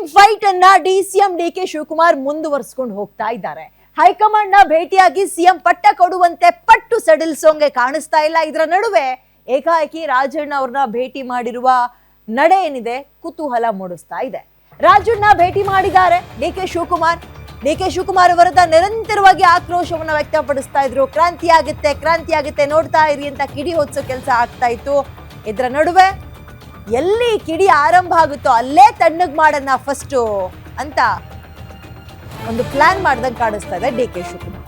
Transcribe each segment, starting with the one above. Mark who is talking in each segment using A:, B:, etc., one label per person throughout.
A: Big fight ಅನ್ನ DCM DK Shivakumar ಮುಂದುವರಿಸಿಕೊಂಡು ಹೋಗ್ತಾ ಇದ್ದಾರೆ. ಹೈಕಮಾಂಡ್ ನ ಭೇಟಿಯಾಗಿ ಸಿಎಂ ಪಟ್ಟ ಕೊಡುವಂತೆ ಪಟ್ಟು ಸಡಿಲಿಸೋಂಗೆ ಕಾಣಿಸ್ತಾ ಇಲ್ಲ. ಇದರ ನಡುವೆ ಏಕಾಏಕಿ ರಾಜಣ್ಣ ಅವ್ರನ್ನ ಭೇಟಿ ಮಾಡಿರುವ ನಡೆ ಏನಿದೆ ಕುತೂಹಲ ಮೂಡಿಸ್ತಾ ಇದೆ. ರಾಜಣ್ಣ ಭೇಟಿ ಮಾಡಿದ್ದಾರೆ ಡಿಕೆ ಶಿವಕುಮಾರ್ ವಿರುದ್ಧ ನಿರಂತರವಾಗಿ ಆಕ್ರೋಶವನ್ನ ವ್ಯಕ್ತಪಡಿಸ್ತಾ ಇದ್ರು. ಕ್ರಾಂತಿ ಆಗುತ್ತೆ ನೋಡ್ತಾ ಇರಿ ಅಂತ ಕಿಡಿ ಹೊತ್ಸೋ ಕೆಲಸ ಆಗ್ತಾ ಇತ್ತು. ಇದರ ನಡುವೆ ಎಲ್ಲಿ ಕಿಡಿ ಆರಂಭ ಆಗುತ್ತೋ ಅಲ್ಲೇ ತಣ್ಣಗ್ ಮಾಡೋಣ ಫಸ್ಟ್ ಅಂತ ಒಂದು ಪ್ಲಾನ್ ಮಾಡ್ದಂಗೆ ಕಾಣಿಸ್ತಾ ಇದೆ ಡಿಕೆ ಶಿವಕುಮಾರ್.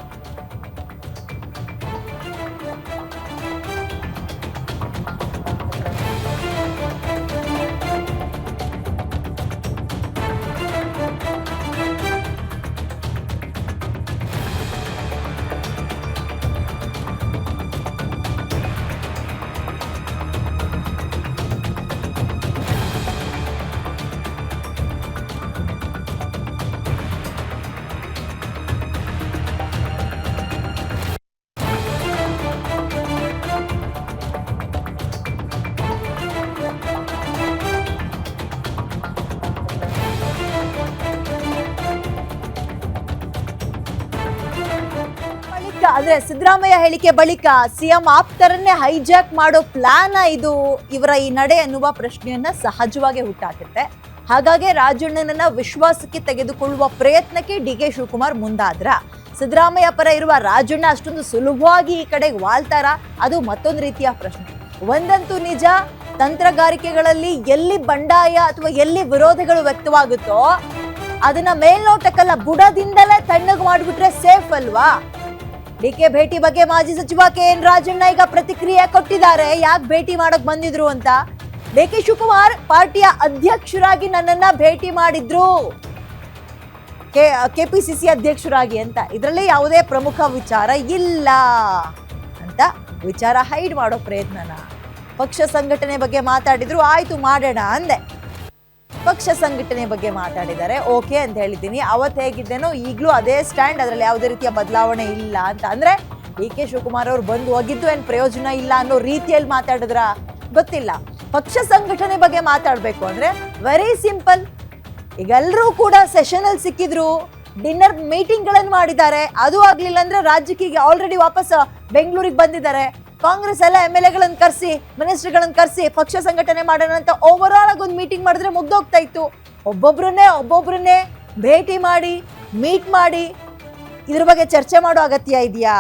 A: ಅಂದ್ರೆ ಸಿದ್ದರಾಮಯ್ಯ ಹೇಳಿಕೆ ಬಳಿಕ ಸಿಎಂ ಆಪ್ತರನ್ನೇ ಹೈಜಾಕ್ ಮಾಡೋ ಪ್ಲಾನ್ ಇದು ಇವರ ಈ ನಡೆ ಅನ್ನುವ ಪ್ರಶ್ನೆಯನ್ನ ಸಹಜವಾಗಿ ಹುಟ್ಟಾಕುತ್ತೆ. ಹಾಗಾಗಿ ರಾಜಣ್ಣನನ್ನ ವಿಶ್ವಾಸಕ್ಕೆ ತೆಗೆದುಕೊಳ್ಳುವ ಪ್ರಯತ್ನಕ್ಕೆ ಡಿಕೆ ಶಿವಕುಮಾರ್ ಮುಂದಾದ್ರ. ಸಿದ್ದರಾಮಯ್ಯ ಪರ ಇರುವ ರಾಜಣ್ಣ ಅಷ್ಟೊಂದು ಸುಲಭವಾಗಿ ಈ ಕಡೆಗೆ ವಾಲ್ತಾರ, ಅದು ಮತ್ತೊಂದು ರೀತಿಯ ಪ್ರಶ್ನೆ. ಒಂದಂತೂ ನಿಜ, ತಂತ್ರಗಾರಿಕೆಗಳಲ್ಲಿ ಎಲ್ಲಿ ಬಂಡಾಯ ಅಥವಾ ಎಲ್ಲಿ ವಿರೋಧಗಳು ವ್ಯಕ್ತವಾಗುತ್ತೋ ಅದನ್ನ ಮೇಲ್ನೋಟಕ್ಕಲ್ಲ ಬುಡದಿಂದಲೇ ತಣ್ಣಗೆ ಮಾಡ್ಬಿಟ್ರೆ ಸೇಫ್ ಅಲ್ವಾ. ಡಿಕೆ ಭೇಟಿ ಬಗ್ಗೆ ಮಾಜಿ ಸಚಿವ KN ರಾಜಣ್ಣ ಈಗ ಪ್ರತಿಕ್ರಿಯೆ ಕೊಟ್ಟಿದ್ದಾರೆ. ಯಾಕೆ ಭೇಟಿ ಮಾಡಕ್ ಬಂದಿದ್ರು ಅಂತ. ಡಿಕೆ ಶಿವಕುಮಾರ್ ಪಾರ್ಟಿಯ ಅಧ್ಯಕ್ಷರಾಗಿ ನನ್ನನ್ನ ಭೇಟಿ ಮಾಡಿದ್ರು, KPCC ಅಧ್ಯಕ್ಷರಾಗಿ ಅಂತ. ಇದರಲ್ಲಿ ಯಾವುದೇ ಪ್ರಮುಖ ವಿಚಾರ ಇಲ್ಲ ಅಂತ ವಿಚಾರ ಹೈಡ್ ಮಾಡೋ ಪ್ರಯತ್ನನ. ಪಕ್ಷ ಸಂಘಟನೆ ಬಗ್ಗೆ ಮಾತಾಡಿದ್ರು, ಆಯ್ತು ಮಾಡೋಣ ಅಂದೆ. ಪಕ್ಷ ಸಂಘಟನೆ ಬಗ್ಗೆ ಮಾತಾಡಿದ್ದಾರೆ, ಓಕೆ ಅಂತ ಹೇಳಿದ್ದೀನಿ. ಅವತ್ತು ಹೇಗಿದ್ದೇನೋ ಈಗಲೂ ಅದೇ ಸ್ಟ್ಯಾಂಡ್, ಅದರಲ್ಲಿ ಯಾವುದೇ ರೀತಿಯ ಬದಲಾವಣೆ ಇಲ್ಲ ಅಂತ. ಅಂದ್ರೆ ಡಿಕೆ ಶಿವಕುಮಾರ್ ಅವರು ಬಂದು ಹೋಗಿದ್ದು ಏನ್ ಪ್ರಯೋಜನ ಇಲ್ಲ ಅನ್ನೋ ರೀತಿಯಲ್ಲಿ ಮಾತಾಡಿದ್ರ ಗೊತ್ತಿಲ್ಲ. ಪಕ್ಷ ಸಂಘಟನೆ ಬಗ್ಗೆ ಮಾತಾಡ್ಬೇಕು ಅಂದ್ರೆ ವೆರಿ ಸಿಂಪಲ್. ಈಗ ಎಲ್ಲರೂ ಕೂಡ ಸೆಷನ್ ಅಲ್ಲಿ ಸಿಕ್ಕಿದ್ರು, ಡಿನ್ನರ್ ಮೀಟಿಂಗ್ ಗಳನ್ನು ಮಾಡಿದ್ದಾರೆ. ಅದು ಆಗ್ಲಿಲ್ಲ ಅಂದ್ರೆ ರಾಜ್ಯಕ್ಕೆ ಈಗ ಆಲ್ರೆಡಿ ವಾಪಸ್ ಬೆಂಗಳೂರಿಗೆ ಬಂದಿದ್ದಾರೆ. ಕಾಂಗ್ರೆಸ್ ಎಲ್ಲ MLA ಗಳನ್ನ ಕರೆಸಿ, ಮಿನಿಸ್ಟರ್ಗಳನ್ನ ಕರೆಸಿ ಪಕ್ಷ ಸಂಘಟನೆ ಮಾಡೋಣ ಅಂತ ಓವರ್ ಆಲ್ ಆಗಿ ಒಂದು ಮೀಟಿಂಗ್ ಮಾಡಿದ್ರೆ ಮುಗ್ದೋಗ್ತಾ ಇತ್ತು. ಒಬ್ಬೊಬ್ರನ್ನೇ ಭೇಟಿ ಮಾಡಿ ಮೀಟ್ ಮಾಡಿ ಇದ್ರ ಬಗ್ಗೆ ಚರ್ಚೆ ಮಾಡೋ ಅಗತ್ಯ ಇದೆಯಾ?